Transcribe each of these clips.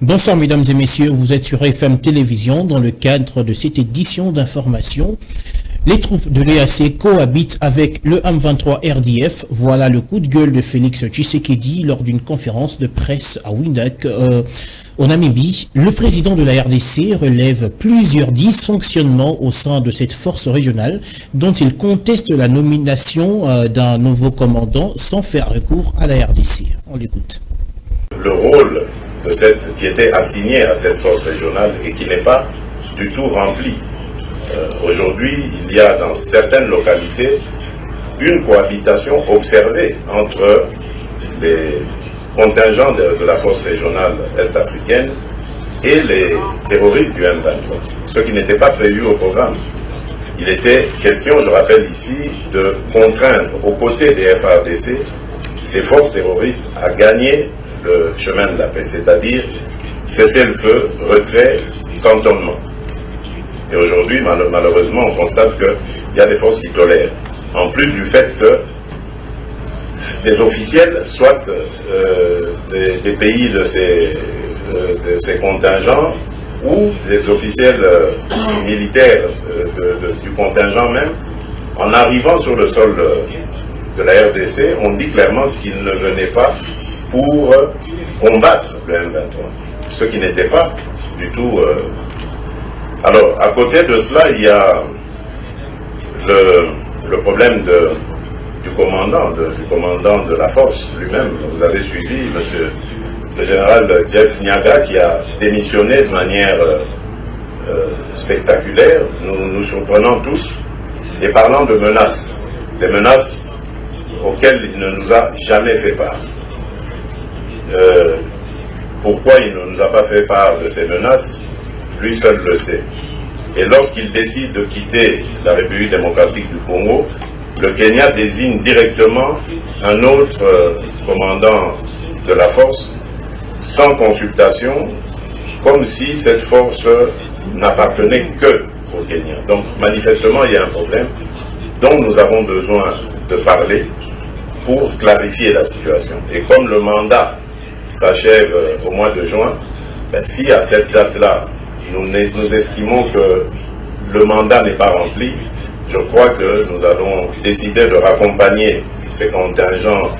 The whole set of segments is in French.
Bonsoir mesdames et messieurs, vous êtes sur FM Télévision dans le cadre de cette édition d'information. Les troupes de l'EAC cohabitent avec le M23 RDF. Voilà le coup de gueule de Félix Tshisekedi lors d'une conférence de presse à Windhoek, au Namibie. Le président de la RDC relève plusieurs dysfonctionnements au sein de cette force régionale dont il conteste la nomination d'un nouveau commandant sans faire recours à la RDC. On l'écoute. Le rôle de qui était assigné à cette force régionale et qui n'est pas du tout rempli. Aujourd'hui, il y a dans certaines localités une cohabitation observée entre les contingents de la force régionale est-africaine et les terroristes du M23, ce qui n'était pas prévu au programme. Il était question, je rappelle ici, de contraindre aux côtés des FARDC ces forces terroristes à gagner le chemin de la paix, c'est-à-dire cesser le feu, retrait, cantonnement. Et aujourd'hui, malheureusement, on constate qu'il y a des forces qui tolèrent. En plus du fait que des officiels, soit des pays de ces contingents, ou des officiels militaires du contingent même, en arrivant sur le sol de la RDC, on dit clairement qu'ils ne venaient pas pour combattre le M23, ce qui n'était pas du tout... Alors, à côté de cela, il y a le problème du commandant de la force lui-même. Vous avez suivi le général Jeff Nyaga qui a démissionné de manière spectaculaire, nous surprenant tous, et parlant de menaces, des menaces auxquelles il ne nous a jamais fait part. Pourquoi il ne nous a pas fait part de ces menaces, lui seul le sait. Et lorsqu'il décide de quitter la République démocratique du Congo, le Kenya désigne directement un autre commandant de la force, sans consultation, comme si cette force n'appartenait que au Kenya. Donc manifestement, il y a un problème dont nous avons besoin de parler pour clarifier la situation. Et comme le mandat s'achève au mois de juin, si à cette date-là, nous estimons que le mandat n'est pas rempli, je crois que nous allons décider de raccompagner ces contingents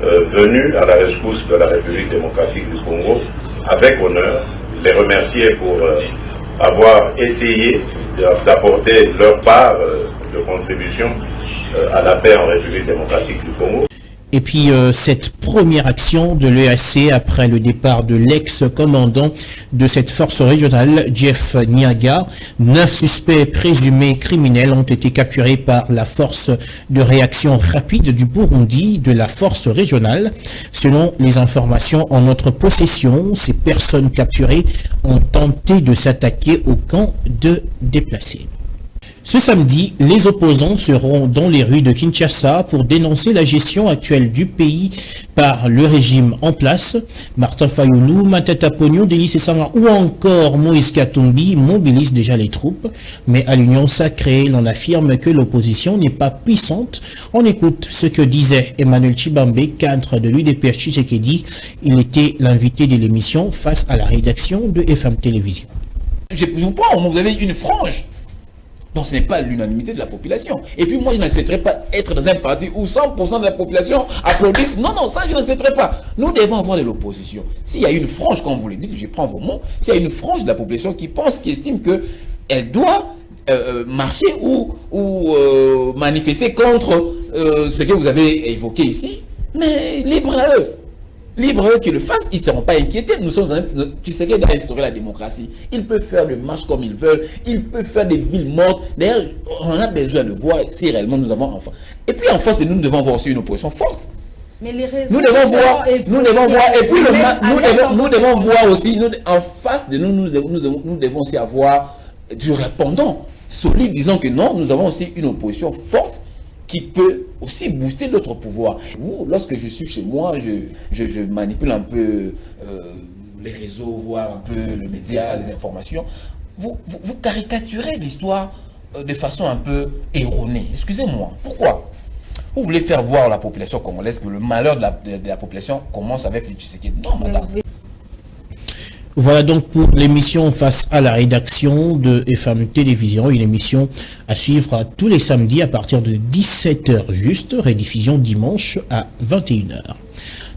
venus à la rescousse de la République démocratique du Congo avec honneur, les remercier pour avoir essayé d'apporter leur part de contribution à la paix en République démocratique du Congo. Et puis cette première action de l'EAC après le départ de l'ex-commandant de cette force régionale, Jeff Nyaga, 9 suspects présumés criminels ont été capturés par la force de réaction rapide du Burundi de la force régionale. Selon les informations en notre possession, ces personnes capturées ont tenté de s'attaquer au camp de déplacés. Ce samedi, les opposants seront dans les rues de Kinshasa pour dénoncer la gestion actuelle du pays par le régime en place. Martin Fayoulou, Matata Pogno, Denis Sessanga ou encore Moïse Katumbi mobilisent déjà les troupes. Mais à l'Union sacrée, l'on affirme que l'opposition n'est pas puissante. On écoute ce que disait Emmanuel Chibambe, cadre de l'UDPS Tshisekedi. Il était l'invité de l'émission face à la rédaction de FM Télévision. Je vous prends, vous avez une frange. Donc ce n'est pas l'unanimité de la population. Et puis moi je n'accepterai pas être dans un parti où 100% de la population applaudissent. Non, non, ça je n'accepterai pas. Nous devons avoir de l'opposition. S'il y a une frange, comme vous le dites, je prends vos mots, s'il y a une frange de la population qui pense, qui estime qu'elle doit marcher ou manifester contre ce que vous avez évoqué ici, mais libre à eux. Libre à eux qu'ils le fassent, ils ne seront pas inquiétés. Nous sommes tu sais qu'il doit instaurer la démocratie. Ils peuvent faire des marches comme ils veulent. Ils peuvent faire des villes mortes. D'ailleurs, on a besoin de voir si réellement nous avons enfants. Et puis en face de nous, nous devons avoir aussi une opposition forte. Mais les réseaux, nous devons voir, et puis nous devons voir aussi, en face de nous, nous devons aussi avoir du répondant solide, disant que non, nous avons aussi une opposition forte qui peut aussi booster notre pouvoir. Vous, lorsque je suis chez moi, je manipule un peu les réseaux, voire un peu le média, les informations. Vous caricaturez l'histoire de façon un peu erronée. Excusez-moi. Pourquoi? Vous voulez faire voir à la population congolaise que le malheur de la population commence avec les Tshisekedi. Non, madame. Voilà donc pour l'émission Face à la rédaction de FM Télévision, une émission à suivre tous les samedis à partir de 17h juste, rediffusion dimanche à 21h.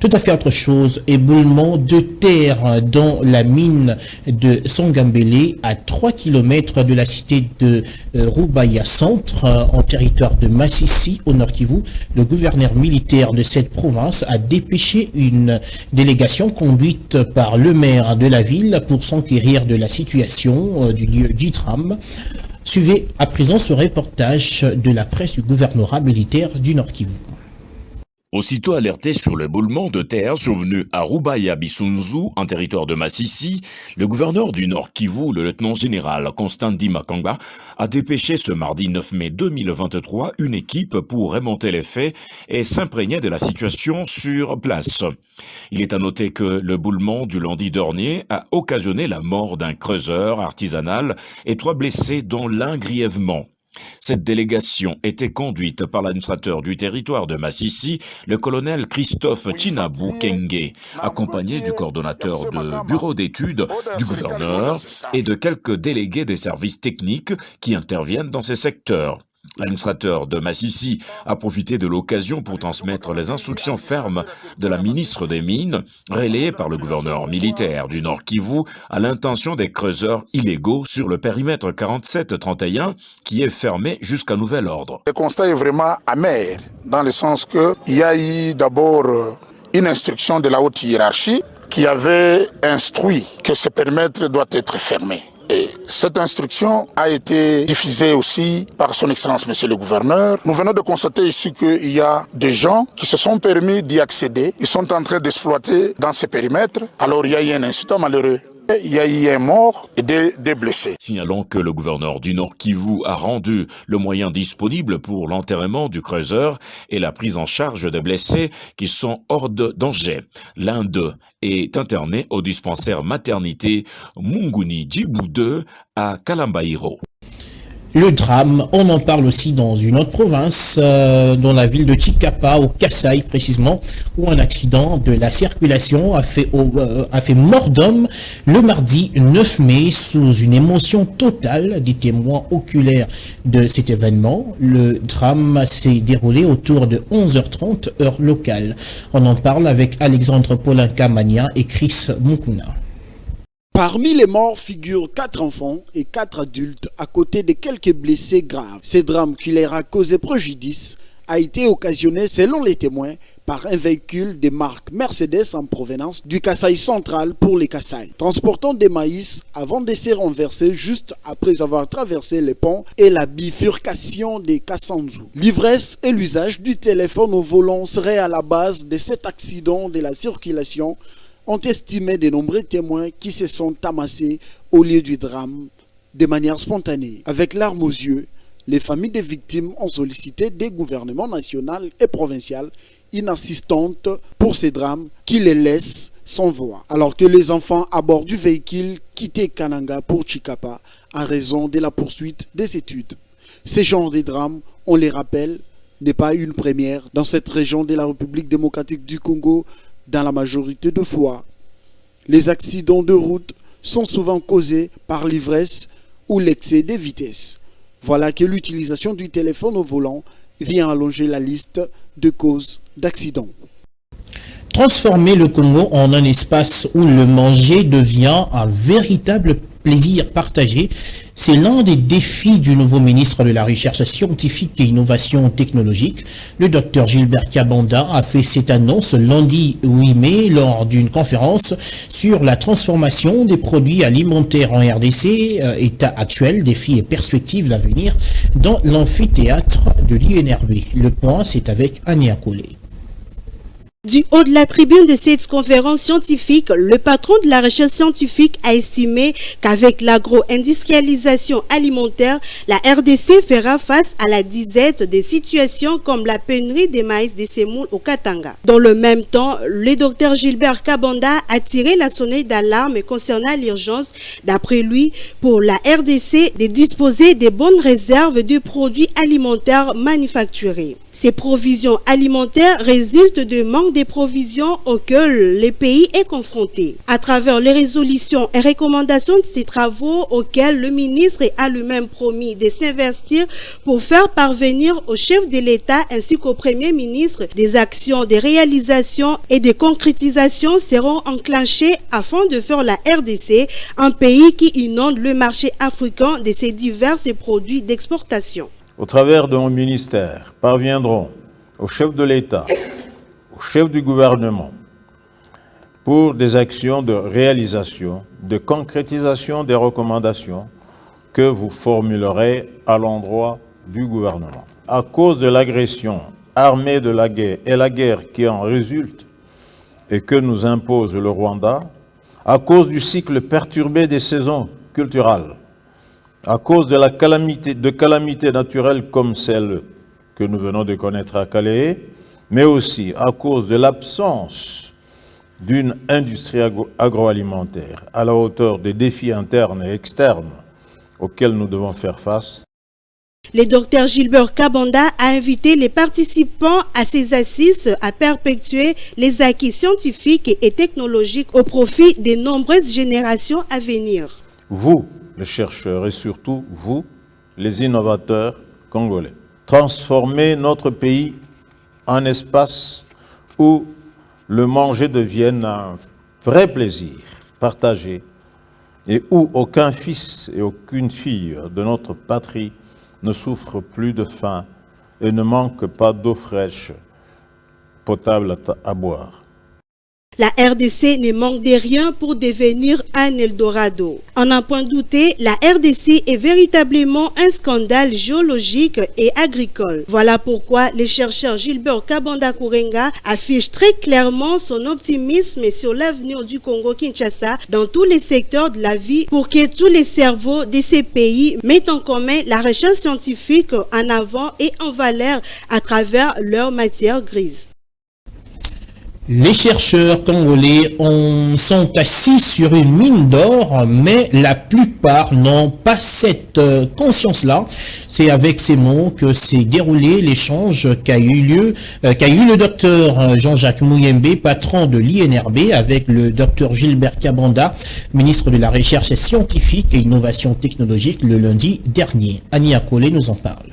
Tout à fait autre chose, éboulement de terre dans la mine de Songambele à 3 km de la cité de Roubaïa Centre en territoire de Massissi au Nord Kivu. Le gouverneur militaire de cette province a dépêché une délégation conduite par le maire de la ville pour s'enquérir de la situation du lieu du drame. Suivez à présent ce reportage de la presse du gouvernorat militaire du Nord Kivu. Aussitôt alerté sur l'éboulement de terre survenu à Roubaïa Bisunzu, en territoire de Massissi, le gouverneur du Nord Kivu, le lieutenant-général Constant Dimakanga, a dépêché ce mardi 9 mai 2023 une équipe pour remonter les faits et s'imprégner de la situation sur place. Il est à noter que l'éboulement du lundi dernier a occasionné la mort d'un creuseur artisanal et 3 blessés dont l'un grièvement. Cette délégation était conduite par l'administrateur du territoire de Massissi, le colonel Christophe Chinabu Kenge, accompagné du coordonnateur de bureau d'études, du gouverneur et de quelques délégués des services techniques qui interviennent dans ces secteurs. L'administrateur de Massissi a profité de l'occasion pour transmettre les instructions fermes de la ministre des Mines, relayées par le gouverneur militaire du Nord Kivu, à l'intention des creuseurs illégaux sur le périmètre 4731 qui est fermé jusqu'à nouvel ordre. Le constat est vraiment amer, dans le sens qu'il y a eu d'abord une instruction de la haute hiérarchie qui avait instruit que ce périmètre doit être fermé. Et cette instruction a été diffusée aussi par son Excellence Monsieur le Gouverneur. Nous venons de constater ici qu'il y a des gens qui se sont permis d'y accéder. Ils sont en train d'exploiter dans ces périmètres. Alors il y a eu un incident malheureux. Il y a eu un mort et des blessés. Signalons que le gouverneur du Nord Kivu a rendu le moyen disponible pour l'enterrement du creuseur et la prise en charge des blessés qui sont hors de danger. L'un d'eux est interné au dispensaire maternité Munguni Djibou 2 à Kalambairo. Le drame, on en parle aussi dans une autre province, dans la ville de Chikapa, au Kasaï précisément, où un accident de la circulation a fait mort d'homme le mardi 9 mai sous une émotion totale des témoins oculaires de cet événement. Le drame s'est déroulé autour de 11h30 heure locale. On en parle avec Alexandre Polinka-Mania et Chris Mukuna. Parmi les morts figurent 4 enfants et 4 adultes à côté de quelques blessés graves. Ce drame qui leur a causé préjudice a été occasionné, selon les témoins, par un véhicule de marque Mercedes en provenance du Kasaï central pour les Kasaï, transportant des maïs avant de se renverser juste après avoir traversé le pont et la bifurcation des Kassanzu. L'ivresse et l'usage du téléphone au volant seraient à la base de cet accident de la circulation, ont estimé de nombreux témoins qui se sont amassés au lieu du drame de manière spontanée. Avec larmes aux yeux, les familles des victimes ont sollicité des gouvernements national et provincial une assistante pour ces drames qui les laissent sans voix. Alors que les enfants à bord du véhicule quittaient Kananga pour Chikapa en raison de la poursuite des études. Ce genre de drame, on les rappelle, n'est pas une première dans cette région de la République démocratique du Congo. Dans la majorité de fois, les accidents de route sont souvent causés par l'ivresse ou l'excès de vitesse. Voilà que l'utilisation du téléphone au volant vient allonger la liste de causes d'accidents. Transformer le Congo en un espace où le manger devient un véritable plaisir partagé, c'est l'un des défis du nouveau ministre de la Recherche scientifique et innovation technologique. Le Dr Gilbert Kabanda a fait cette annonce lundi 8 mai lors d'une conférence sur la transformation des produits alimentaires en RDC, état actuel, défis et perspectives d'avenir dans l'amphithéâtre de l'INRB. Le point, c'est avec Annie Akole. Du haut de la tribune de cette conférence scientifique, le patron de la recherche scientifique a estimé qu'avec l'agro-industrialisation alimentaire, la RDC fera face à la disette des situations comme la pénurie des maïs de semoule au Katanga. Dans le même temps, le docteur Gilbert Kabanda a tiré la sonnette d'alarme concernant l'urgence, d'après lui, pour la RDC de disposer des bonnes réserves de produits alimentaires manufacturés. Ces provisions alimentaires résultent de manque manque des provisions auxquelles le pays est confronté. À travers les résolutions et recommandations de ces travaux auxquels le ministre a lui-même promis de s'investir pour faire parvenir au chef de l'État ainsi qu'au Premier ministre des actions, des réalisations et des concrétisations seront enclenchées afin de faire la RDC un pays qui inonde le marché africain de ses divers produits d'exportation. Au travers de mon ministère, parviendront au chef de l'État, au chef du gouvernement, pour des actions de réalisation, de concrétisation des recommandations que vous formulerez à l'endroit du gouvernement. À cause de l'agression armée de la guerre et la guerre qui en résulte et que nous impose le Rwanda, à cause du cycle perturbé des saisons culturelles, à cause de calamités naturelles comme celle que nous venons de connaître à Calais, mais aussi à cause de l'absence d'une industrie agroalimentaire à la hauteur des défis internes et externes auxquels nous devons faire face. Le docteur Gilbert Kabanda a invité les participants à ces assises à perpétuer les acquis scientifiques et technologiques au profit des nombreuses générations à venir. Vous, les chercheurs, et surtout vous, les innovateurs congolais, transformez notre pays en espace où le manger devienne un vrai plaisir partagé et où aucun fils et aucune fille de notre patrie ne souffre plus de faim et ne manque pas d'eau fraîche potable à boire. La RDC ne manque de rien pour devenir un Eldorado. En un point douté, la RDC est véritablement un scandale géologique et agricole. Voilà pourquoi le chercheur Gilbert Kabanda Kourenga affiche très clairement son optimisme sur l'avenir du Congo-Kinshasa dans tous les secteurs de la vie pour que tous les cerveaux de ces pays mettent en commun la recherche scientifique en avant et en valeur à travers leur matière grise. Les chercheurs congolais sont assis sur une mine d'or, mais la plupart n'ont pas cette conscience-là. C'est avec ces mots que s'est déroulé l'échange qu'a eu le docteur Jean-Jacques Mouyembe, patron de l'INRB, avec le docteur Gilbert Kabanda, ministre de la Recherche scientifique et innovation technologique, le lundi dernier. Annie Akole nous en parle.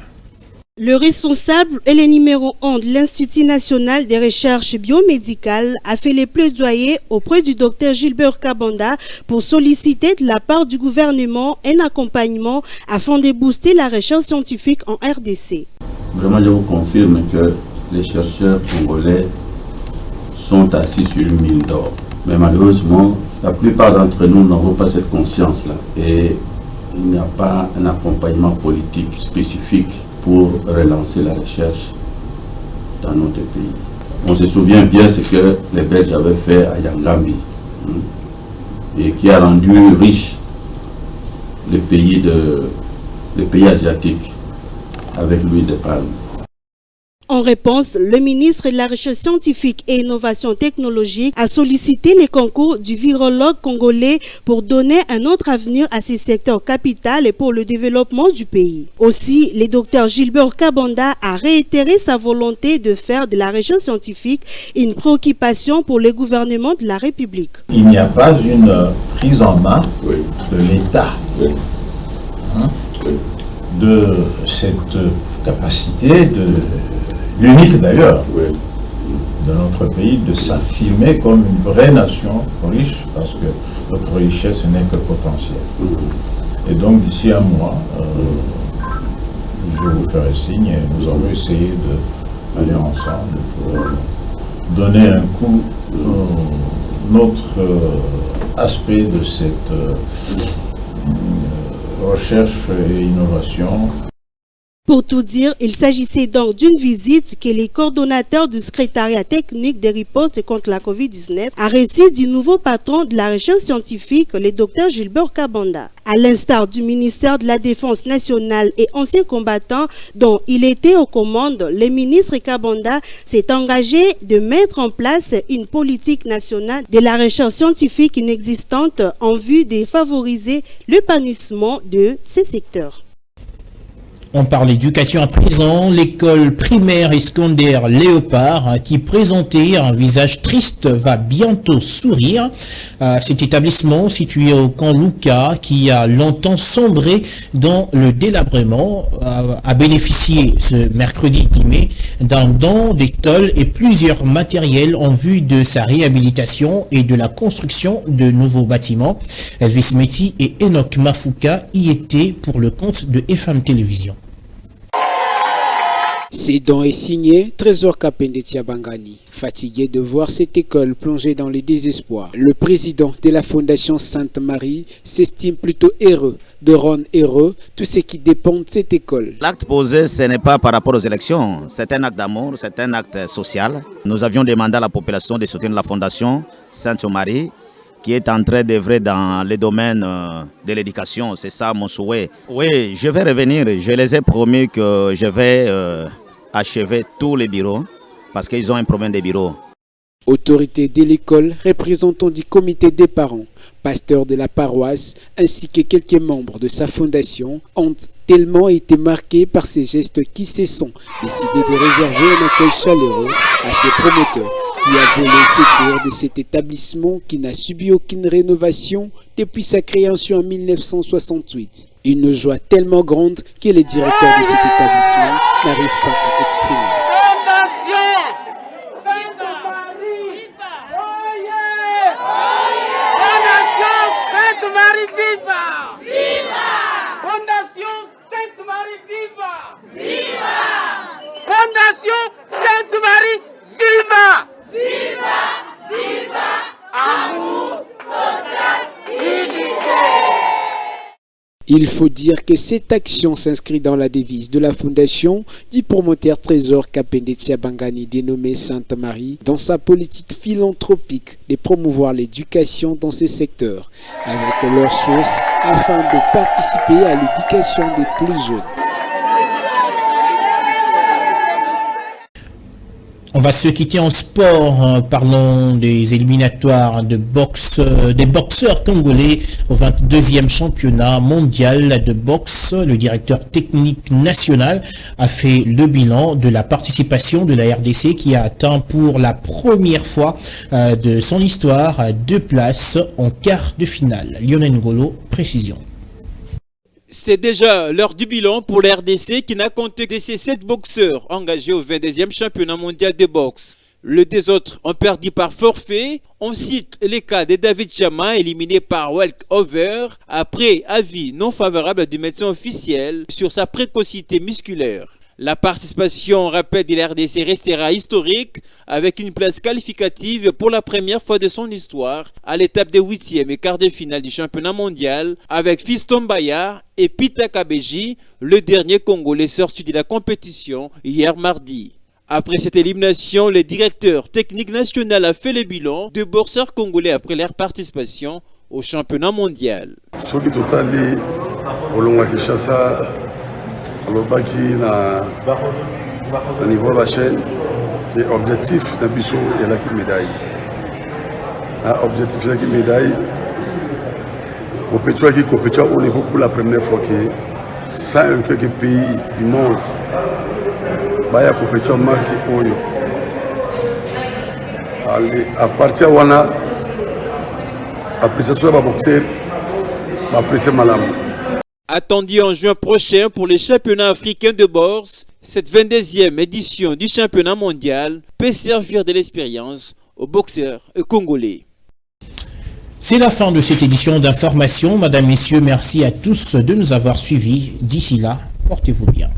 Le responsable et le numéro 1 de l'Institut national des recherches biomédicales a fait les plaidoyers auprès du docteur Gilbert Kabanda pour solliciter de la part du gouvernement un accompagnement afin de booster la recherche scientifique en RDC. Vraiment, je vous confirme que les chercheurs congolais sont assis sur une mine d'or. Mais malheureusement, la plupart d'entre nous n'ont pas cette conscience-là. Et il n'y a pas un accompagnement politique spécifique pour relancer la recherche dans notre pays. On se souvient bien ce que les Belges avaient fait à Yangambi et qui a rendu riche les pays asiatiques avec l'huile de palme. En réponse, le ministre de la Recherche scientifique et innovation technologique a sollicité les concours du virologue congolais pour donner un autre avenir à ces secteurs capitaux et pour le développement du pays. Aussi, le docteur Gilbert Kabanda a réitéré sa volonté de faire de la recherche scientifique une préoccupation pour le gouvernement de la République. Il n'y a pas une prise en main de l'État de cette capacité l'unique d'ailleurs de notre pays de s'affirmer comme une vraie nation riche, parce que notre richesse n'est que potentielle. Et donc d'ici un mois, je vous ferai signe et nous allons essayer d'aller ensemble pour donner un coup notre aspect de cette recherche et innovation. Pour tout dire, il s'agissait donc d'une visite que les coordonnateurs du secrétariat technique des ripostes contre la COVID-19 a reçu du nouveau patron de la recherche scientifique, le docteur Gilbert Kabanda. À l'instar du ministère de la Défense nationale et ancien combattant dont il était aux commandes, le ministre Kabanda s'est engagé de mettre en place une politique nationale de la recherche scientifique inexistante en vue de favoriser l'épanouissement de ces secteurs. On parle d'éducation à présent. L'école primaire et secondaire Léopard, qui présentait un visage triste, va bientôt sourire. Cet établissement situé au camp Lucas, qui a longtemps sombré dans le délabrement, a bénéficié ce mercredi 10 mai d'un don d'école et plusieurs matériels en vue de sa réhabilitation et de la construction de nouveaux bâtiments. Elvis Meti et Enoch Mafuka y étaient pour le compte de FM Télévision. Ces dons est signé Trésor Kapendetia Bangani, fatigué de voir cette école plongée dans le désespoir. Le président de la Fondation Sainte-Marie s'estime plutôt heureux de rendre heureux tout ce qui dépend de cette école. L'acte posé, ce n'est pas par rapport aux élections, c'est un acte d'amour, c'est un acte social. Nous avions demandé à la population de soutenir la Fondation Sainte-Marie, qui est en train d'œuvrer dans les domaines de l'éducation. C'est ça mon souhait. Oui, je vais revenir. Je les ai promis que je vais achever tous les bureaux parce qu'ils ont un problème de bureaux. Autorités de l'école, représentants du comité des parents, pasteurs de la paroisse ainsi que quelques membres de sa fondation ont tellement été marqués par ces gestes qui se sont décidés de réserver un accueil chaleureux à ces promoteurs qui a volé le secours de cet établissement qui n'a subi aucune rénovation depuis sa création en 1968. Une joie tellement grande que les directeurs de cet établissement n'arrivent pas à exprimer. Fondation Sainte-Marie, viva! Viva! Viva! Amour social, unité! Il faut dire que cette action s'inscrit dans la devise de la fondation du promoteur Trésor Kapendetia Bangani dénommé Sainte-Marie dans sa politique philanthropique de promouvoir l'éducation dans ces secteurs avec leurs sources afin de participer à l'éducation des plus jeunes. On va se quitter en sport, parlons des éliminatoires de boxe, des boxeurs congolais au 22e championnat mondial de boxe. Le directeur technique national a fait le bilan de la participation de la RDC qui a atteint pour la première fois de son histoire 2 places en quart de finale. Lionel Ngolo, précision. C'est déjà l'heure du bilan pour la RDC qui n'a compté que ses 7 boxeurs engagés au 22e championnat mondial de boxe. Les 2 autres ont perdu par forfait. On cite les cas de David Chama éliminé par walk-over après avis non favorable du médecin officiel sur sa précocité musculaire. La participation rapide de la RDC restera historique avec une place qualificative pour la première fois de son histoire à l'étape des 8e et quart de finale du championnat mondial avec Fiston Bayard et Pita Kabeji, le dernier Congolais sorti de la compétition hier mardi. Après cette élimination, le directeur technique national a fait le bilan de boxeurs congolais après leur participation au championnat mondial. alobaki na niveau de la chaîne que objectif na biso elaki médaille na objectif elaki médaille compétition au niveau pour la première fois que 100 quelques pays du monde baya compétition marque oyo à partir wana appréciation ba boxer ba apprécier malamu. Attendu en juin prochain pour les championnats africains de boxe, cette 22e édition du championnat mondial peut servir de l'expérience aux boxeurs congolais. C'est la fin de cette édition d'information. Madame, Messieurs, merci à tous de nous avoir suivis. D'ici là, portez-vous bien.